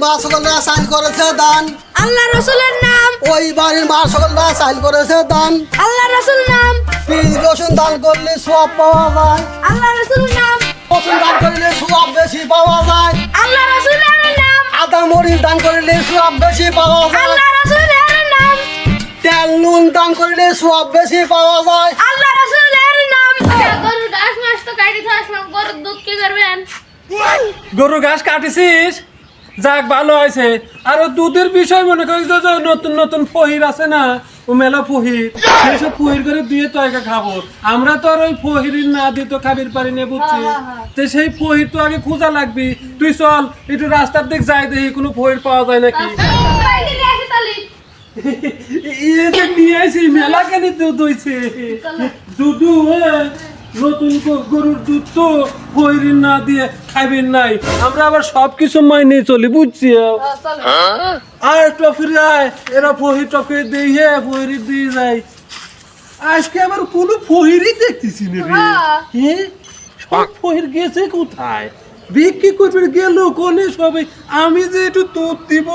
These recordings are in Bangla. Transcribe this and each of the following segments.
মা সকলরা সাইল করেছে দান আল্লাহ রাসূলের নাম। ওই বাড়ির মা সকলরা সাইল করেছে দান আল্লাহ রাসূল নাম। বীজ রসুন দান করলে সওয়াব পাওয়া যায়। আল্লাহ রাসূল নাম। রসুন দান করলে সওয়াব বেশি পাওয়া যায়। আল্লাহ রাসূলের নাম। আদা মরিচ দান করলে সওয়াব বেশি পাওয়া যায়। আল্লাহ রাসূলের নাম। তেল নুন দান করলে সওয়াব বেশি পাওয়া যায়। আল্লাহ রাসূলের নাম। গরুর ঘাস মাস তো কাটি আসলাম, গরুর দুধ কি করবেন? গরু ঘাস কাটিছিস, যাক ভালো হয়েছে। আর ও দুধের বিষয় মনে করিস যে নতুন নতুন ফহির আছে না, ও মেলা ফহির, সেইসব ফহির করে দিয়ে তো আগে খাবো। আমরা তো আর ওই ফহির না দিয়ে তো খাবির পারি না, বুঝছি। তো সেই ফহির তো আগে খোঁজা লাগবি। তুই চল একটু রাস্তার দিক যাই, দেখি কোনো ফহির পাওয়া যায় নাকি। ইয়ে যে নিয়ে আসি মেলা কেন দুধ হয়েছে, দুধু নতুন গরুর দুধ তো ফহির না দিয়ে খাইবেন নাই। আমরা আবার সবকিছু মাইনে চলি, বুঝছি। আর টফি রায় এরা ফহির টফি দিয়ে ফহির দিয়ে যায়। আজকে আবার কোনো ফহিরই দেখতেছি না রে। হ্যাঁ, সব ফহির গেছে কোথায়, বিক্রি করবে গেল কোনে সবাই। আমি যে একটু দুধ দিব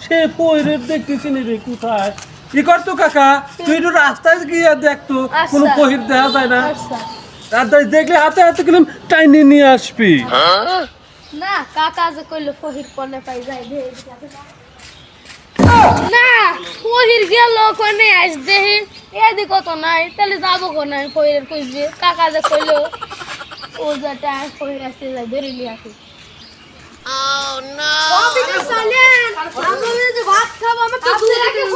সে ফহিরের দেখতেছি না রে কোথায়। কি করতো কাকা, তুই একটু রাস্তায় গিয়ে দেখতো কোনো ফহির দেখা যায় না। আর দেখলে হাতে হাতে গেলাম টাইনে নিয়ে আসবি। না কাকা যে কইলো ফহির কোনে পাই যায় না, ফহির গেল কোনে আস দেহি এদিক কত নাই, তাহলে যাবো কোনে ফহিরের কইবে। কাকা যে কইলো ও যেটা ফহির আসতে যায় ধরে নিয়ে আসি। ভাত খাবো আমি তো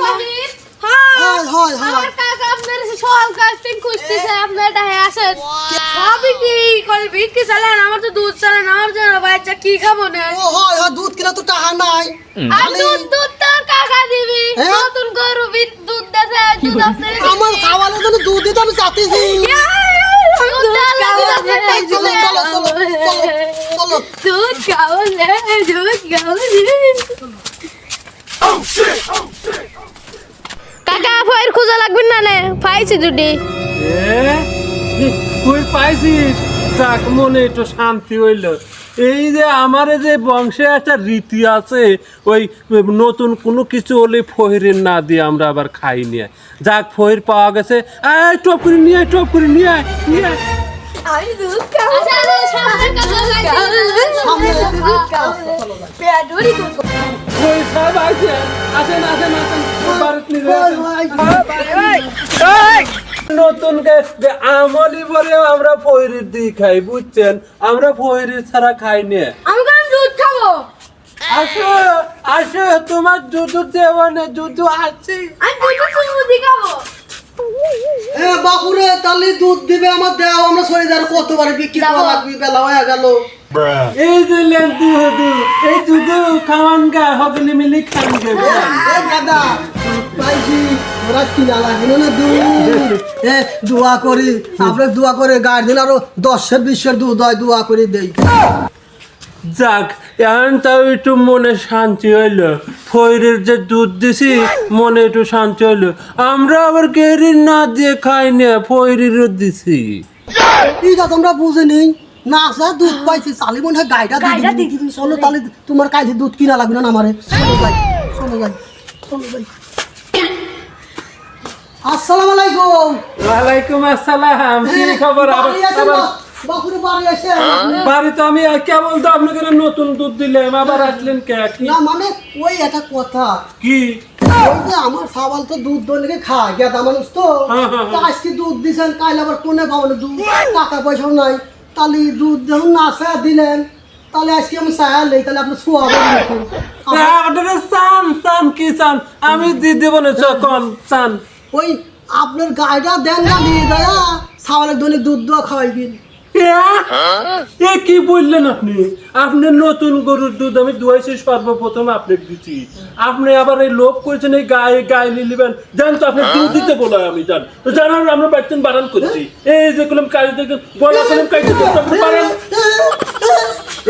ফহির। হয় হয় হয় আমার কাকা আপনার সকাল কাস্টিং খুঁজতেছে, আপনার ডাহে আসেন। সবই কি করে বিক্রি চালান, আমার তো দুধ চালান, আমার জন্য বাচ্চা কি খাবো না। ও হয় হয় দুধ কিনা তো টাকা নাই। আর দুধ দুধ তো কাকা দিবি, নতুন গরু দুধ দেছে, দুধ আপনার আমার খাওয়ানোর জন্য দুধ দিতে আমি চাচ্ছি। দুধ খাওয়ালে দুধ খাওয়ালে কাকা ফয়ের খোঁজা লাগবে না নে, পাইছি দুটি। তুই পাইছিস, যাক মনে একটু শান্তি হইল। এই যে আমার যে বংশে একটা রীতি আছে, ওই নতুন কোনো কিছু হলে ফহিরের না দিয়ে আমরা আবার খাই নিয়ে। যাক ফহির পাওয়া গেছে, টপ করে নিয়ে আয়, টপ করে নিয়ে আয়, নিয়ে আয়। ওই সব আছে, আসেন আসেন আসেন, ভারত নিয়ে নতুন আমলি বলে আমরা ফহিরের দিয়ে খাই, বুঝছেন। আমরা ফহিরের ছাড়া খাই না। আমি কেন দুধ খাবো? আসো আসো, তোমার দুধ দেওয়া না, দুধ আছে। আমি দুধ খাবো। এ বাপুরে তাহলে দুধ দিবে আমার দেও, আমরা সরে যার কতবার বিক্রি করা লাগবে, বেলা হয়ে গেল। এই যে লেন দুধ, এই দুধ খাওয়ান গা হগলে মিলে খান গে। এ দাদা পাইছি ওরা কিনা লাগবে না দুধ। এ দোয়া করি আপনি, দোয়া করে গাড়ি দিন আরো 10-20 দুধ হয়, দোয়া করে দেই। যাক এখন তাও একটু মনে শান্তি হইলো। ফহিরের যে দুধ দিছি মনে একটু শান্তি হইলো। আমরা আবার গেরির না দিয়ে খাই না, ফহিরেরও দিছি। ঠিক আছে আমরা বুঝিনি না, আসা দুধ পাইছি চালি মনে হয় গাইটা দিয়ে দিবি। চলো তাহলে তোমার কাছে দুধ কিনা লাগবে না আমারে। চলো যাই চলো যাই চলো যাই। আসসালামু আলাইকুম। ওয়ালাইকুম আসসালাম, কি খবর? বাপুরে বাড়ি এসে বাড়ি তো আমি কেবল তো আপনাকে নতুন দুধ দিলাম, আবার আসলেন কে? না মানে ওই একটা কথা কি? ওই যে আমার সাবাল তো দুধ দোয়াকে খায় গেদা মানুষ তো, তা আজকে দুধ দিছেন, কাল আবার কোনে পাবো দুধ, টাকা পয়সাও নাই। তাহলে দুধ যখন না চায়া দিলেন, তাহলে আজকে আমি চায়া নেই, তাহলে আপনি আপনারা চান চান কি চান, আমি দিয়ে দেবো না চকন চান। ওই আপনার গাড়িটা দেন না, নিয়ে দেয়া সাবালের দোনে দুধ দোয়া খাওয়াইবেন। এ কি বললেন আপনি? আপনার নতুন গরুর দুধ আমি দুয়াইছি, সর্বপ্রথম আপনাকে দিচ্ছি। আপনি আবার এই লোভ করেছেন এই গায়ে গায়ে নিয়ে নেবেন। জান তো আপনি দুধ দিতে বলো, আমি জান তো জানার আমরা বাড়তেন বারণ করছি। এই যে কলম কাজ দেখেন, বলা কলম কাজে বারণ।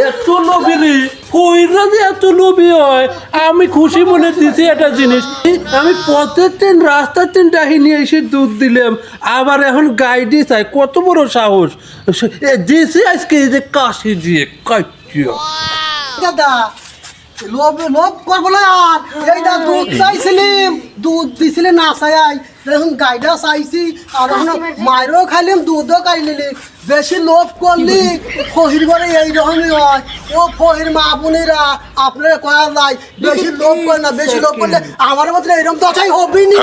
এত লোভী রে, কইরা যে এত লোভী হয়, আমি খুশি মনে দিছি একটা জিনিস। আমি পথের ট্রেন রাস্তার ট্রেন ডাহি নিয়ে এসে দুধ দিলাম, আবার এখন গাইডি চাই, কত বড় সাহস দিয়েছে আজকে এই যে কাশি দিয়ে কাটিয়া। দাদা লোভ লোভ করবো না আর এইটা দুধ চাইছিলাম দুধ দিছিলে না চাই দেখুন গাইডা চাইছি আর এখন মায়েরও খাইলাম দুধও খাইলিলি বেশি লোভ করলি ফহির ঘরে এইরকমই হয় ও ফহির মা বোনেরা আপনারা কয়া যায় বেশি লোভ করে না বেশি লোভ করলে আমার মধ্যে এরকম দশাই হবেই নি